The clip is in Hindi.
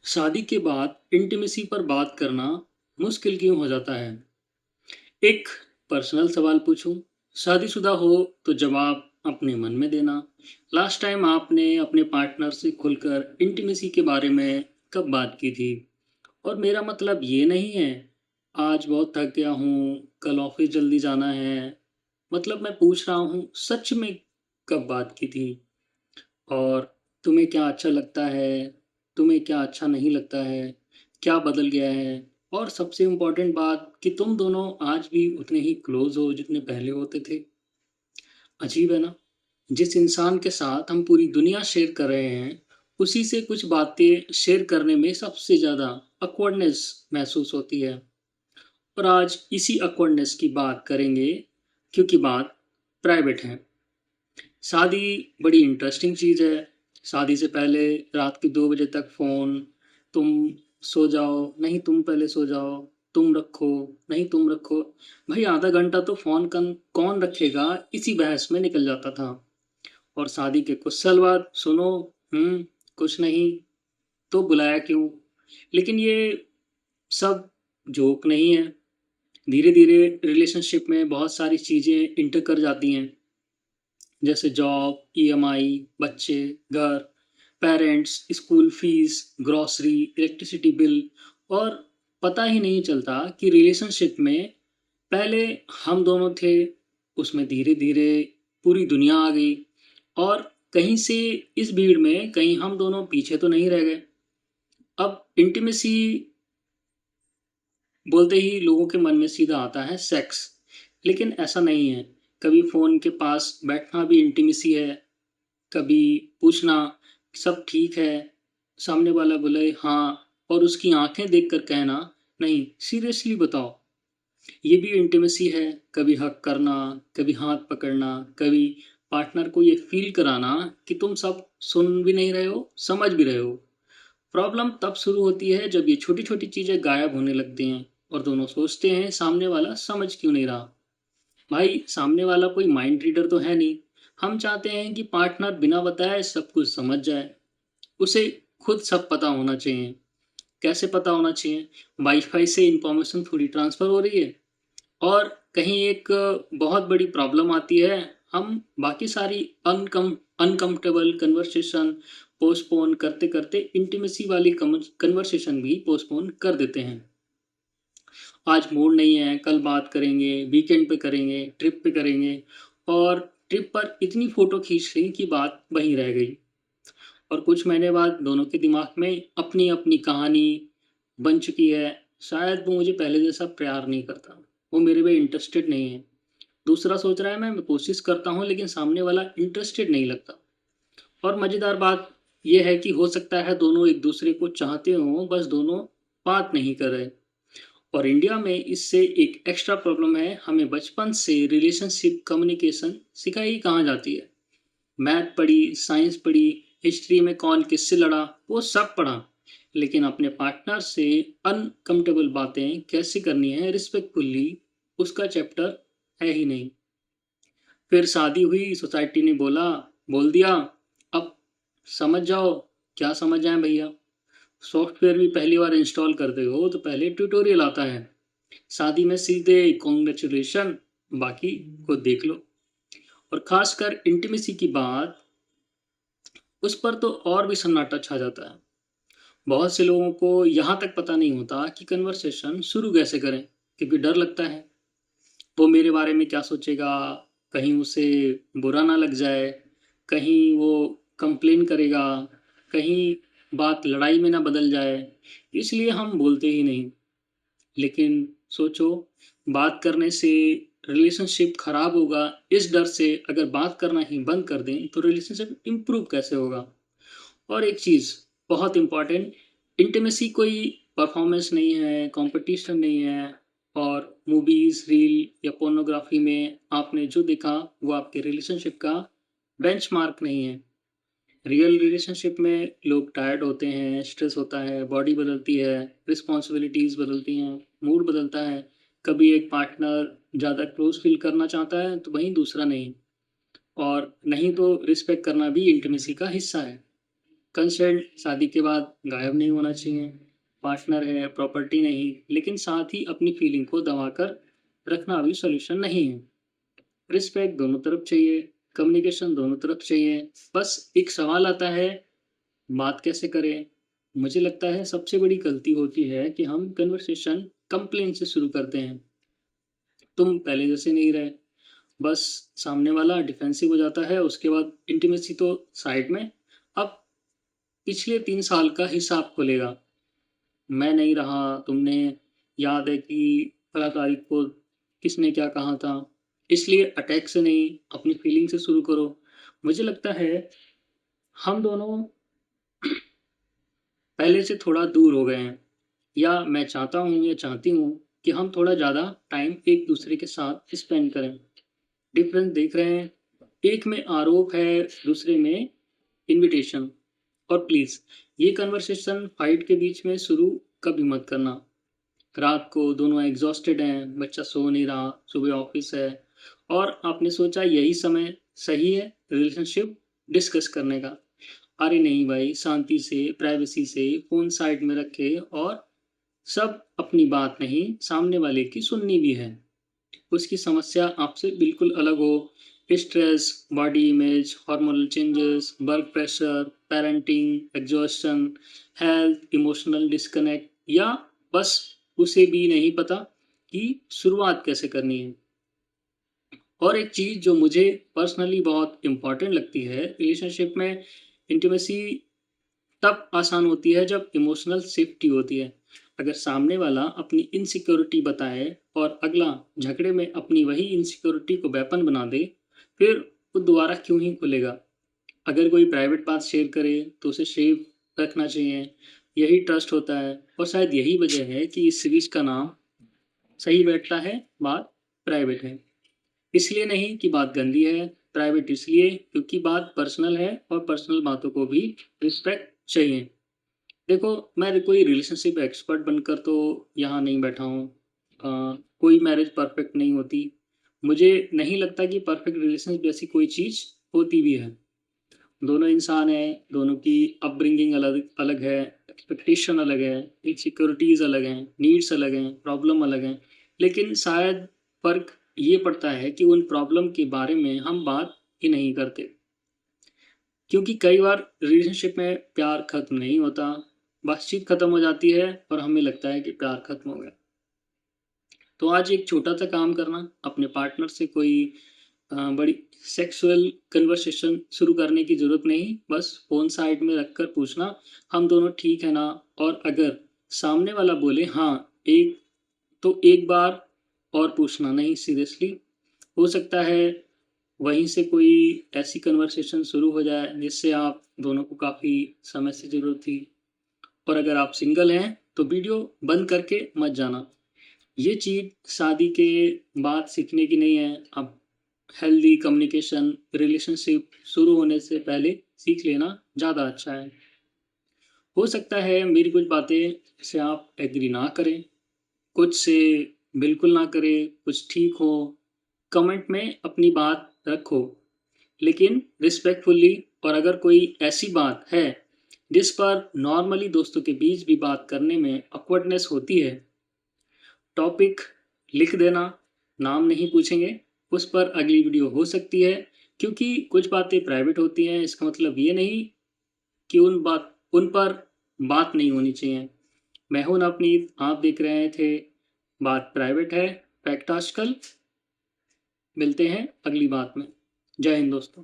शादी के बाद इंटीमेसी पर बात करना मुश्किल क्यों हो जाता है? एक पर्सनल सवाल पूछूं? शादीशुदा हो तो जवाब अपने मन में देना। लास्ट टाइम आपने अपने पार्टनर से खुलकर इंटीमेसी के बारे में कब बात की थी? और मेरा मतलब ये नहीं है आज बहुत थक गया हूँ, कल ऑफिस जल्दी जाना है। मतलब मैं पूछ रहा हूँ सच में कब बात की थी? और तुम्हें क्या अच्छा लगता है, तुम्हें क्या अच्छा नहीं लगता है, क्या बदल गया है, और सबसे इम्पोर्टेंट बात कि तुम दोनों आज भी उतने ही क्लोज हो जितने पहले होते थे। अजीब है ना, जिस इंसान के साथ हम पूरी दुनिया शेयर कर रहे हैं उसी से कुछ बातें शेयर करने में सबसे ज़्यादा अकवर्डनेस महसूस होती है। और आज इसी अकवर्डनेस की बात करेंगे क्योंकि बात प्राइवेट है। शादी बड़ी इंटरेस्टिंग चीज़ है। शादी से पहले रात के 2 बजे तक फ़ोन, तुम सो जाओ, नहीं तुम पहले सो जाओ, तुम रखो, नहीं तुम रखो। भाई आधा घंटा तो फ़ोन कौन रखेगा, इसी बहस में निकल जाता था। और शादी के कुछ साल बाद सुनो, कुछ नहीं, तो बुलाया क्यों? लेकिन ये सब जोक नहीं है। धीरे धीरे रिलेशनशिप में बहुत सारी चीज़ें इंटर कर जाती हैं, जैसे जॉब, ईएमआई, बच्चे, घर, parents, school fees, grocery, electricity bill. और पता ही नहीं चलता कि रिलेशनशिप में पहले हम दोनों थे, उसमें धीरे धीरे पूरी दुनिया आ गई। और कहीं से इस भीड़ में कहीं हम दोनों पीछे तो नहीं रह गए। अब इंटीमेसी बोलते ही लोगों के मन में सीधा आता है सेक्स, लेकिन ऐसा नहीं है। कभी फ़ोन के पास बैठना भी इंटीमेसी है। कभी पूछना सब ठीक है, सामने वाला बोले हाँ, और उसकी आंखें देखकर कहना नहीं सीरियसली बताओ, ये भी इंटीमेसी है। कभी हक करना, कभी हाथ पकड़ना, कभी पार्टनर को ये फील कराना कि तुम सब सुन भी नहीं रहे हो, समझ भी रहे हो। प्रॉब्लम तब शुरू होती है जब ये छोटी छोटी चीजें गायब होने लगती हैं और दोनों सोचते हैं सामने वाला समझ क्यों नहीं रहा। भाई सामने वाला कोई माइंड रीडर तो है नहीं। हम चाहते हैं कि पार्टनर बिना बताए सब कुछ समझ जाए। उसे खुद सब पता होना चाहिए। कैसे पता होना चाहिए? वाईफाई से इंफॉर्मेशन थोड़ी ट्रांसफर हो रही है, और कहीं एक बहुत बड़ी प्रॉब्लम आती है, हम बाकी सारी अनकंफर्टेबल कन्वर्सेशन पोस्टपोन करते करते इंटीमेसी वाली कन्वर्सेशन भी पोस्टपोन कर देते हैं। आज मूड नहीं है, कल बात करेंगे, वीकेंड पे करेंगे, ट्रिप पे करेंगे। और ट्रिप पर इतनी फ़ोटो खींच ली कि बात वहीं रह गई। और कुछ महीने बाद दोनों के दिमाग में अपनी-अपनी कहानी बन चुकी है। शायद वो मुझे पहले जैसा प्यार नहीं करता, वो मेरे में इंटरेस्टेड नहीं है। दूसरा सोच रहा है मैं कोशिश करता हूँ लेकिन सामने वाला इंटरेस्टेड नहीं लगता। और मज़ेदार बात ये है कि हो सकता है दोनों एक दूसरे को चाहते हों, बस दोनों बात नहीं कर रहे। और इंडिया में इससे एक एक्स्ट्रा प्रॉब्लम है, हमें बचपन से रिलेशनशिप कम्युनिकेशन सिखाई कहाँ जाती है। मैथ पढ़ी, साइंस पढ़ी, हिस्ट्री में कौन किससे लड़ा, वो सब पढ़ा। लेकिन अपने पार्टनर से अनकम्फर्टेबल बातें कैसे करनी है रिस्पेक्टफुल्ली, उसका चैप्टर है ही नहीं। फिर शादी हुई, सोसाइटी ने बोल दिया, अब समझ जाओ। क्या समझ जाए भैया? सॉफ्टवेयर भी पहली बार इंस्टॉल करते हो तो पहले ट्यूटोरियल आता है। शादी में सीधे कॉन्ग्रेचुलेशन, बाकी खुद देख लो। और खासकर इंटीमेसी की बात, उस पर तो और भी सन्नाटा छा जाता है। बहुत से लोगों को यहाँ तक पता नहीं होता कि कन्वर्सेशन शुरू कैसे करें, क्योंकि डर लगता है वो मेरे बारे में क्या सोचेगा, कहीं उसे बुरा ना लग जाए, कहीं वो कंप्लेन करेगा, कहीं बात लड़ाई में ना बदल जाए। इसलिए हम बोलते ही नहीं। लेकिन सोचो, बात करने से रिलेशनशिप खराब होगा, इस डर से अगर बात करना ही बंद कर दें तो रिलेशनशिप इम्प्रूव कैसे होगा? और एक चीज़ बहुत इम्पॉर्टेंट, इंटीमेसी कोई परफॉर्मेंस नहीं है, कंपटीशन नहीं है। और मूवीज़, रील या पोर्नोग्राफी में आपने जो देखा वो आपके रिलेशनशिप का बेंचमार्क नहीं है। रियल रिलेशनशिप में लोग टायर्ड होते हैं, स्ट्रेस होता है, बॉडी बदलती है, रिस्पॉन्सिबिलिटीज़ बदलती हैं, मूड बदलता है। कभी एक पार्टनर ज़्यादा क्लोज फील करना चाहता है तो वहीं दूसरा नहीं। और नहीं तो रिस्पेक्ट करना भी इंटीमेसी का हिस्सा है। कंसेंट शादी के बाद गायब नहीं होना चाहिए। पार्टनर है, प्रॉपर्टी नहीं, लेकिन साथ ही अपनी फीलिंग को दबाकर रखना भी सॉल्यूशन नहीं है। रिस्पेक्ट दोनों तरफ चाहिए, कम्युनिकेशन दोनों तरफ चाहिए। बस एक सवाल आता है, बात कैसे करें? मुझे लगता है सबसे बड़ी गलती होती है कि हम कन्वर्सेशन कंप्लेंट से शुरू करते हैं। तुम पहले जैसे नहीं रहे। बस सामने वाला डिफेंसिव हो जाता है, उसके बाद इंटीमेसी तो साइड में, अब पिछले 3 साल का हिसाब खुलेगा। मैं नहीं रहा, तुमने याद है कि फला तारीख को किसने क्या कहा था। इसलिए अटैक से नहीं, अपनी फीलिंग से शुरू करो। मुझे लगता है हम दोनों पहले से थोड़ा दूर हो गए हैं, या मैं चाहता हूँ या चाहती हूँ कि हम थोड़ा ज़्यादा टाइम एक दूसरे के साथ स्पेंड करें। डिफरेंस देख रहे हैं, एक में आरोप है, दूसरे में इनविटेशन। और प्लीज़ ये कन्वर्सेशन फाइट के बीच में शुरू कभी मत करना। रात को दोनों एग्जॉस्टेड हैं, बच्चा सो नहीं रहा, सुबह ऑफिस है, और आपने सोचा यही समय सही है रिलेशनशिप डिस्कस करने का। अरे नहीं भाई, शांति से, प्राइवेसी से, फ़ोन साइड में रखे, और सब अपनी बात नहीं, सामने वाले की सुननी भी है। उसकी समस्या आपसे बिल्कुल अलग हो, stress, body image, hormonal changes, work pressure, parenting, exhaustion, health, emotional disconnect, या बस उसे भी नहीं पता कि शुरुआत कैसे करनी है। और एक चीज़ जो मुझे पर्सनली बहुत इम्पॉर्टेंट लगती है रिलेशनशिप में, इंटीमेसी तब आसान होती है जब इमोशनल सेफ्टी होती है। अगर सामने वाला अपनी इनसिक्योरिटी बताए और अगला झगड़े में अपनी वही इनसिक्योरिटी को वेपन बना दे, फिर वो दोबारा क्यों ही खुलेगा। अगर कोई प्राइवेट बात शेयर करे तो उसे सेफ रखना चाहिए। यही ट्रस्ट होता है, और शायद यही वजह है कि इस सीरीज का नाम सही बैठता है, बात प्राइवेट है। इसलिए नहीं कि बात गंदी है, प्राइवेट इसलिए क्योंकि बात पर्सनल है, और पर्सनल बातों को भी रिस्पेक्ट चाहिए। देखो, मैं कोई रिलेशनशिप एक्सपर्ट बनकर तो यहाँ नहीं बैठा हूँ। कोई मैरिज परफेक्ट नहीं होती। मुझे नहीं लगता कि परफेक्ट रिलेशनशिप जैसी कोई चीज़ होती भी है। दोनों इंसान हैं, दोनों की अपब्रिंगिंग अलग अलग है, एक्सपेक्टेशन अलग है, इनसिक्योरिटीज़ अलग हैं, नीड्स अलग हैं, प्रॉब्लम अलग हैं। लेकिन शायद फ़र्क ये पड़ता है कि उन प्रॉब्लम के बारे में हम बात ही नहीं करते। क्योंकि कई बार रिलेशनशिप में प्यार खत्म नहीं होता, बातचीत खत्म हो जाती है और हमें लगता है कि प्यार खत्म हो गया। तो आज एक छोटा सा काम करना, अपने पार्टनर से कोई बड़ी सेक्सुअल कन्वर्सेशन शुरू करने की ज़रूरत नहीं, बस फ़ोन साइड में रखकर पूछना, हम दोनों ठीक है ना? और अगर सामने वाला बोले हाँ, एक बार और पूछना, नहीं सीरियसली। हो सकता है वहीं से कोई ऐसी कन्वर्सेशन शुरू हो जाए जिससे आप दोनों को काफ़ी समय से ज़रूरत थी। और अगर आप सिंगल हैं तो वीडियो बंद करके मत जाना। ये चीज़ शादी के बाद सीखने की नहीं है। आप हेल्दी कम्युनिकेशन रिलेशनशिप शुरू होने से पहले सीख लेना ज़्यादा अच्छा है। हो सकता है मेरी कुछ बातें से आप एग्री ना करें, कुछ से बिल्कुल ना करें, कुछ ठीक हो। कमेंट में अपनी बात रखो, लेकिन रिस्पेक्टफुली। और अगर कोई ऐसी बात है जिस पर नॉर्मली दोस्तों के बीच भी बात करने में ऑकवर्डनेस होती है, टॉपिक लिख देना, नाम नहीं पूछेंगे, उस पर अगली वीडियो हो सकती है। क्योंकि कुछ बातें प्राइवेट होती हैं, इसका मतलब ये नहीं कि उन पर बात नहीं होनी चाहिए। मैं हूं नवनीत, आप देख रहे थे बात प्राइवेट है, फैक्ट आजकल। मिलते हैं अगली बात में। जय हिंद दोस्तों।